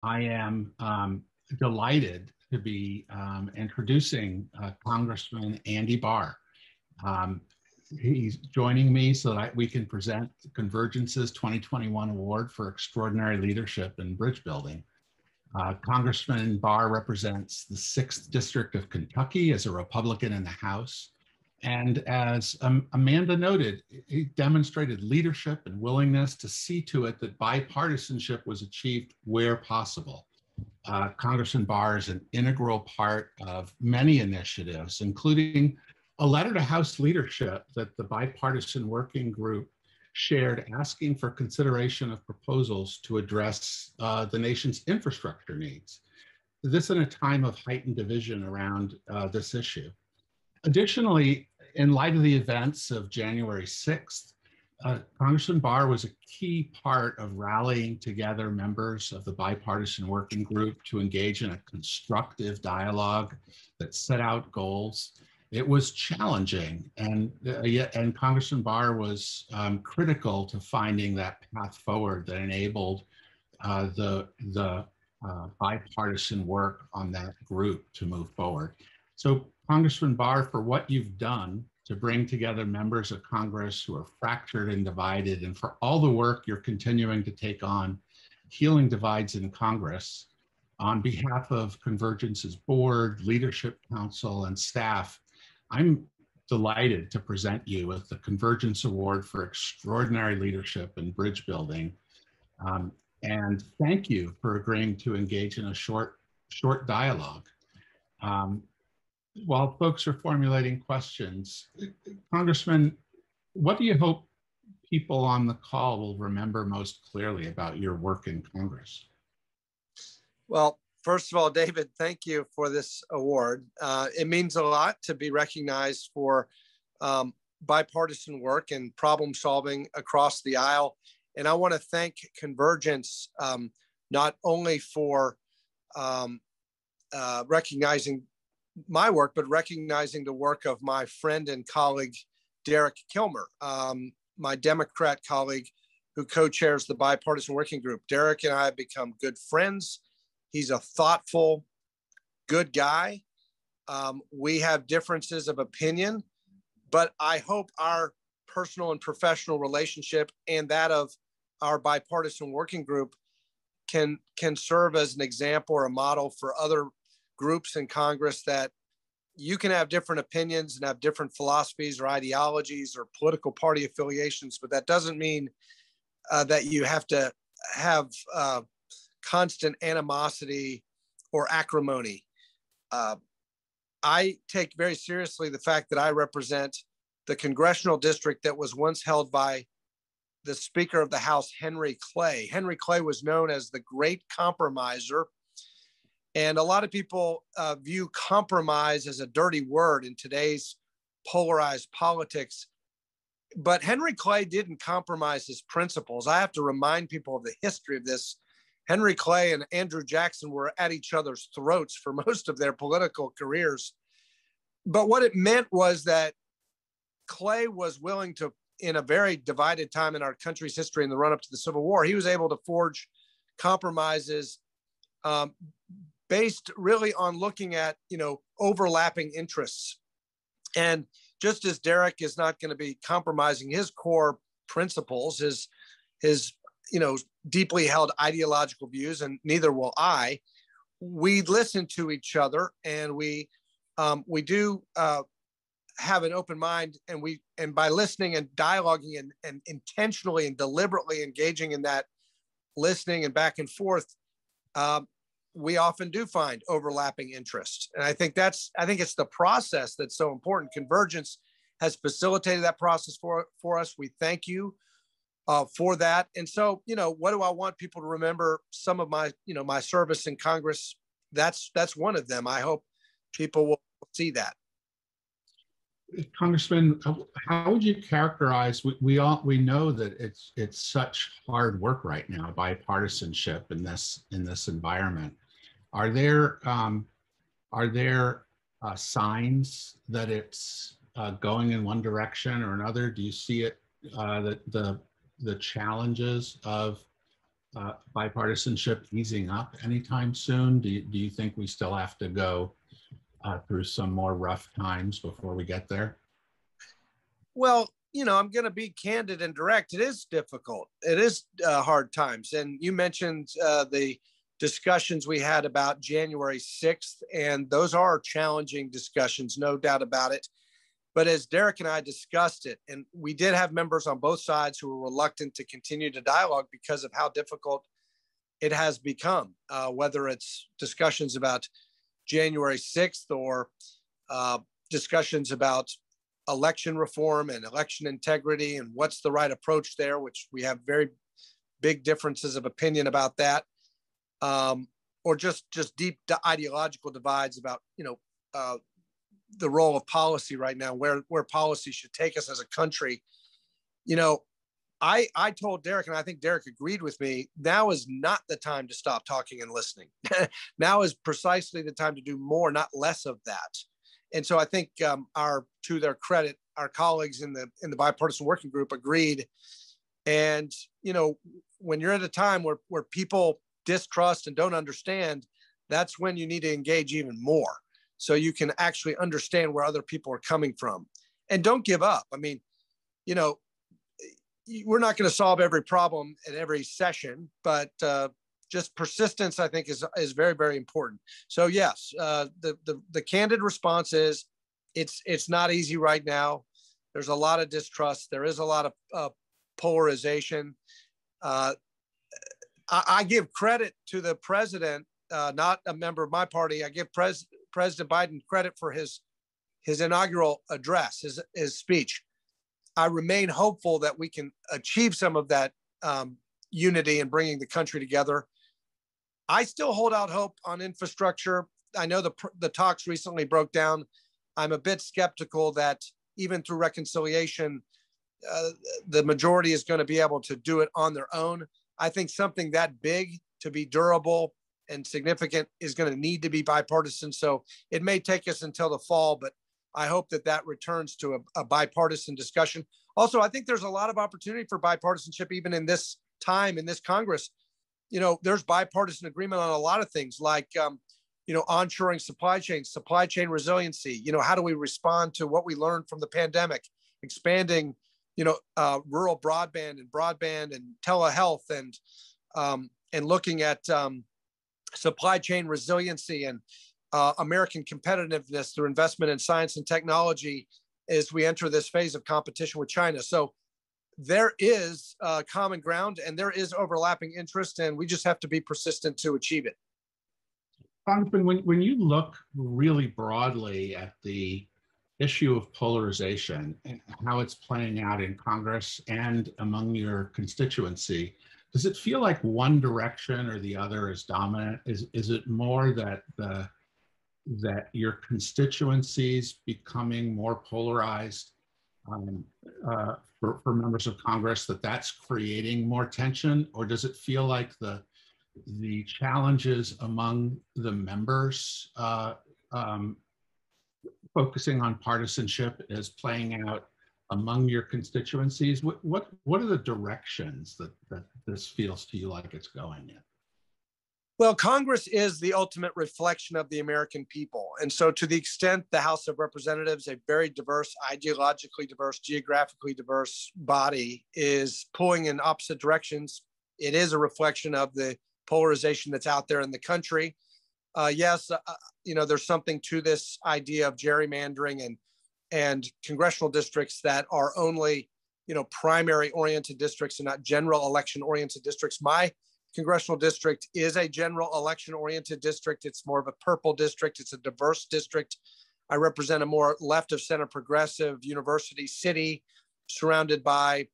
I am delighted to be introducing Congressman Andy Barr. Um, he's joining me so that we can present Convergence's 2021 Award for Extraordinary Leadership in Bridge Building. Congressman Barr represents the 6th District of Kentucky as a Republican in the House. And as Amanda noted, he demonstrated leadership and willingness to see to it that bipartisanship was achieved where possible. Congressman Barr is an integral part of many initiatives, including a letter to House leadership that the bipartisan working group shared asking for consideration of proposals to address the nation's infrastructure needs. This in a time of heightened division around this issue. Additionally, in light of the events of January 6th, Congressman Barr was a key part of rallying together members of the bipartisan working group to engage in a constructive dialogue that set out goals. It was challenging, and Congressman Barr was critical to finding that path forward that enabled the bipartisan work on that group to move forward. So, Congressman Barr, for what you've done to bring together members of Congress who are fractured and divided, and for all the work you're continuing to take on healing divides in Congress, on behalf of Convergence's board, leadership council, and staff, I'm delighted to present you with the Convergence Award for Extraordinary Leadership in Bridge Building. And thank you for agreeing to engage in a short dialogue. While folks are formulating questions, Congressman, what do you hope people on the call will remember most clearly about your work in Congress? Well, first of all, David, thank you for this award. It means a lot to be recognized for bipartisan work and problem solving across the aisle. And I want to thank Convergence not only for recognizing my work, but recognizing the work of my friend and colleague, Derek Kilmer, my Democrat colleague who co-chairs the bipartisan working group. Derek and I have become good friends. He's a thoughtful, good guy. We have differences of opinion, but I hope our personal and professional relationship and that of our bipartisan working group can serve as an example or a model for other groups in Congress, that you can have different opinions and have different philosophies or ideologies or political party affiliations, but that doesn't mean that you have to have constant animosity or acrimony. I take very seriously the fact that I represent the congressional district that was once held by the Speaker of the House, Henry Clay. Henry Clay was known as the Great Compromiser. And a lot of people view compromise as a dirty word in today's polarized politics. But Henry Clay didn't compromise his principles. I have to remind people of the history of this. Henry Clay and Andrew Jackson were at each other's throats for most of their political careers. But what it meant was that Clay was willing to, in a very divided time in our country's history in the run-up to the Civil War, he was able to forge compromises based really on looking at, overlapping interests. And just as Derek is not going to be compromising his core principles, his deeply held ideological views, and neither will I, we listen to each other, and we do have an open mind, and by listening and dialoguing and intentionally and deliberately engaging in that listening and back and forth, we often do find overlapping interests. And I think it's the process that's so important. Convergence has facilitated that process for us. We thank you for that. And so, what do I want people to remember? Some of my, my service in Congress, that's one of them. I hope people will see that. Congressman, how would you characterize? We know that it's such hard work right now, bipartisanship in this environment. Are there signs that it's going in one direction or another? Do you see it that the challenges of bipartisanship easing up anytime soon? Do you think we still have to go through some more rough times before we get there? Well, I'm going to be candid and direct. It is difficult. It is hard times. And you mentioned the discussions we had about January 6th, and those are challenging discussions, no doubt about it. But as Derek and I discussed it, and we did have members on both sides who were reluctant to continue to dialogue because of how difficult it has become, whether it's discussions about January 6th or discussions about election reform and election integrity and what's the right approach there, which we have very big differences of opinion about that, or just deep ideological divides about the role of policy right now, where policy should take us as a country. I told Derek, and I think Derek agreed with me, now is not the time to stop talking and listening. Now is precisely the time to do more, not less of that. And so I think to their credit, our colleagues in the bipartisan working group agreed. And, when you're at a time where people distrust and don't understand, that's when you need to engage even more, so you can actually understand where other people are coming from. And don't give up. I mean, we're not going to solve every problem at every session, but just persistence, I think, is very, very important. So yes, the candid response is it's not easy right now. There's a lot of distrust. There is a lot of polarization. I give credit to the president, not a member of my party. I give President Biden credit for his inaugural address, his speech. I remain hopeful that we can achieve some of that unity and bringing the country together. I still hold out hope on infrastructure. I know the talks recently broke down. I'm a bit skeptical that even through reconciliation, the majority is going to be able to do it on their own. I think something that big to be durable and significant is going to need to be bipartisan. So it may take us until the fall, but I hope that returns to a bipartisan discussion. Also, I think there's a lot of opportunity for bipartisanship even in this time, in this Congress. There's bipartisan agreement on a lot of things like, onshoring supply chain resiliency. How do we respond to what we learned from the pandemic, expanding, rural broadband and telehealth and looking at supply chain resiliency and American competitiveness through investment in science and technology as we enter this phase of competition with China. So there is common ground and there is overlapping interest, and we just have to be persistent to achieve it. Congressman, when you look really broadly at the issue of polarization and how it's playing out in Congress and among your constituency, does it feel like one direction or the other is dominant? Is it more that your constituencies becoming more polarized for members of Congress, that's creating more tension? Or does it feel like the challenges among the members focusing on partisanship is playing out among your constituencies? What are the directions that this feels to you like it's going in? Well, Congress is the ultimate reflection of the American people. And so to the extent the House of Representatives, a very diverse, ideologically diverse, geographically diverse body, is pulling in opposite directions, it is a reflection of the polarization that's out there in the country. Yes, there's something to this idea of gerrymandering and congressional districts that are only, primary oriented districts and not general election oriented districts. My congressional district is a general election oriented district. It's more of a purple district. It's a diverse district. I represent a more left of center progressive university city surrounded by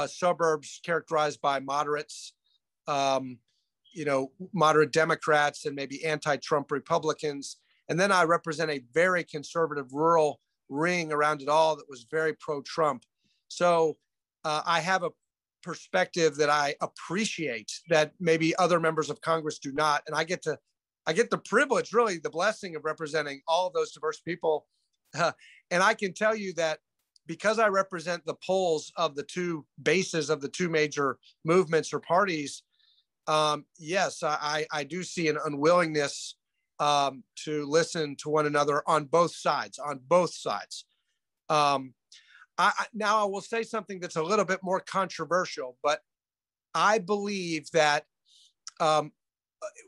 suburbs characterized by moderates, moderate Democrats and maybe anti-Trump Republicans. And then I represent a very conservative rural ring around it all that was very pro-Trump. So I have a perspective that I appreciate that maybe other members of Congress do not. And I get the privilege, really the blessing of representing all of those diverse people. And I can tell you that because I represent the poles of the two bases of the two major movements or parties, Yes, I do see an unwillingness to listen to one another on both sides. Now I will say something that's a little bit more controversial, but I believe that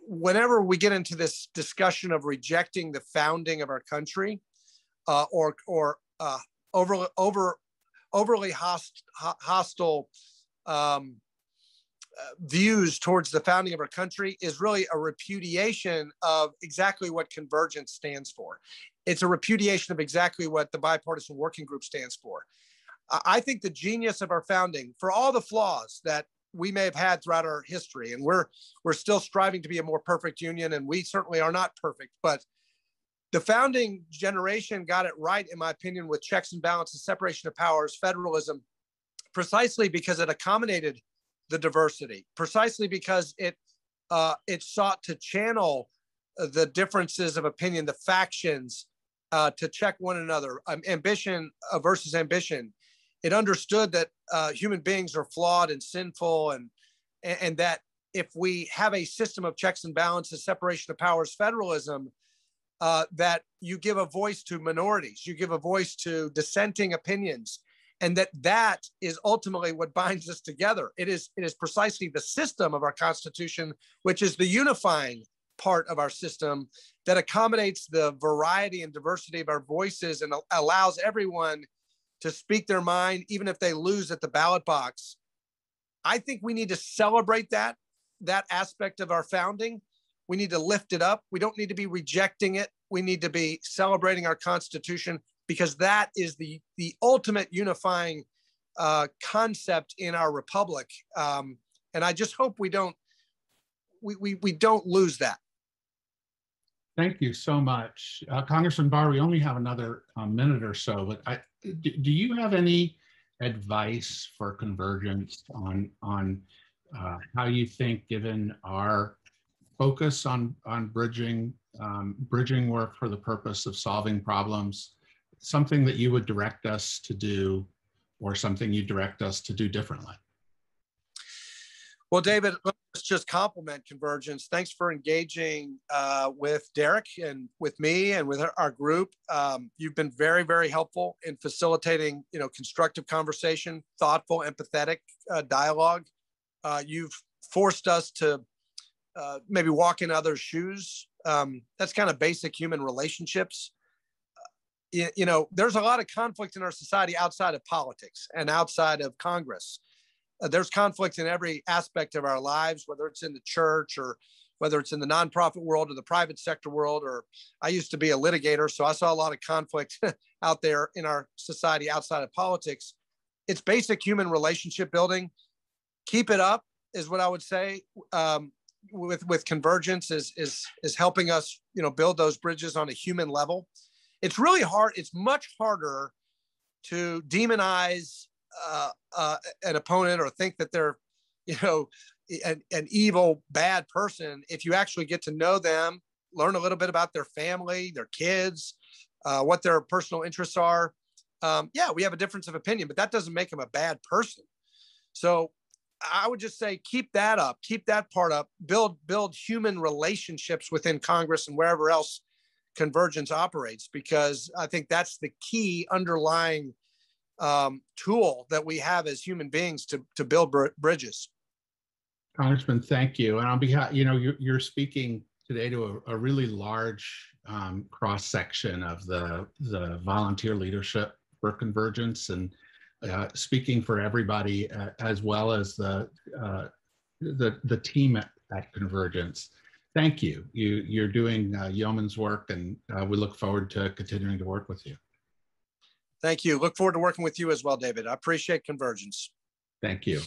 whenever we get into this discussion of rejecting the founding of our country, or overly hostile views towards the founding of our country, is really a repudiation of exactly what Convergence stands for. It's a repudiation of exactly what the Bipartisan Working Group stands for. I think the genius of our founding, for all the flaws that we may have had throughout our history, and we're still striving to be a more perfect union, and we certainly are not perfect, but the founding generation got it right, in my opinion, with checks and balances, separation of powers, federalism, precisely because it accommodated the diversity, precisely because it sought to channel the differences of opinion, the factions, to check one another, ambition versus ambition. It understood that human beings are flawed and sinful, and that if we have a system of checks and balances, separation of powers, federalism, that you give a voice to minorities, you give a voice to dissenting opinions, and that is ultimately what binds us together. It is precisely the system of our Constitution, which is the unifying part of our system, that accommodates the variety and diversity of our voices and allows everyone to speak their mind, even if they lose at the ballot box. I think we need to celebrate that aspect of our founding. We need to lift it up. We don't need to be rejecting it. We need to be celebrating our Constitution, because that is the ultimate unifying concept in our republic. And I just hope we don't lose that. Thank you so much. Congressman Barr, we only have another minute or so, but do you have any advice for Convergence on how you think, given our focus on bridging work for the purpose of solving problems, something that you would direct us to do, or something you direct us to do differently? Well, David, let's just compliment Convergence. Thanks for engaging with Derek and with me and with our group. You've been very, very helpful in facilitating, constructive conversation, thoughtful, empathetic dialogue. You've forced us to maybe walk in others' shoes. That's kind of basic human relationships. There's a lot of conflict in our society outside of politics and outside of Congress. There's conflict in every aspect of our lives, whether it's in the church or whether it's in the nonprofit world or the private sector world. Or I used to be a litigator, so I saw a lot of conflict out there in our society outside of politics. It's basic human relationship building. Keep it up is what I would say. With Convergence is helping us, build those bridges on a human level. It's really hard. It's much harder to demonize an opponent or think that they're, an evil, bad person if you actually get to know them, learn a little bit about their family, their kids, what their personal interests are. We have a difference of opinion, but that doesn't make them a bad person. So I would just say, keep that up, keep that part up, build human relationships within Congress and wherever else Convergence operates, because I think that's the key underlying tool that we have as human beings to build bridges. Congressman, thank you. And on behalf, you're speaking today to a really large cross section of the volunteer leadership for Convergence, and speaking for everybody, as well as the team at Convergence. Thank you. You're doing yeoman's work, and we look forward to continuing to work with you. Thank you. Look forward to working with you as well, David. I appreciate Convergence. Thank you.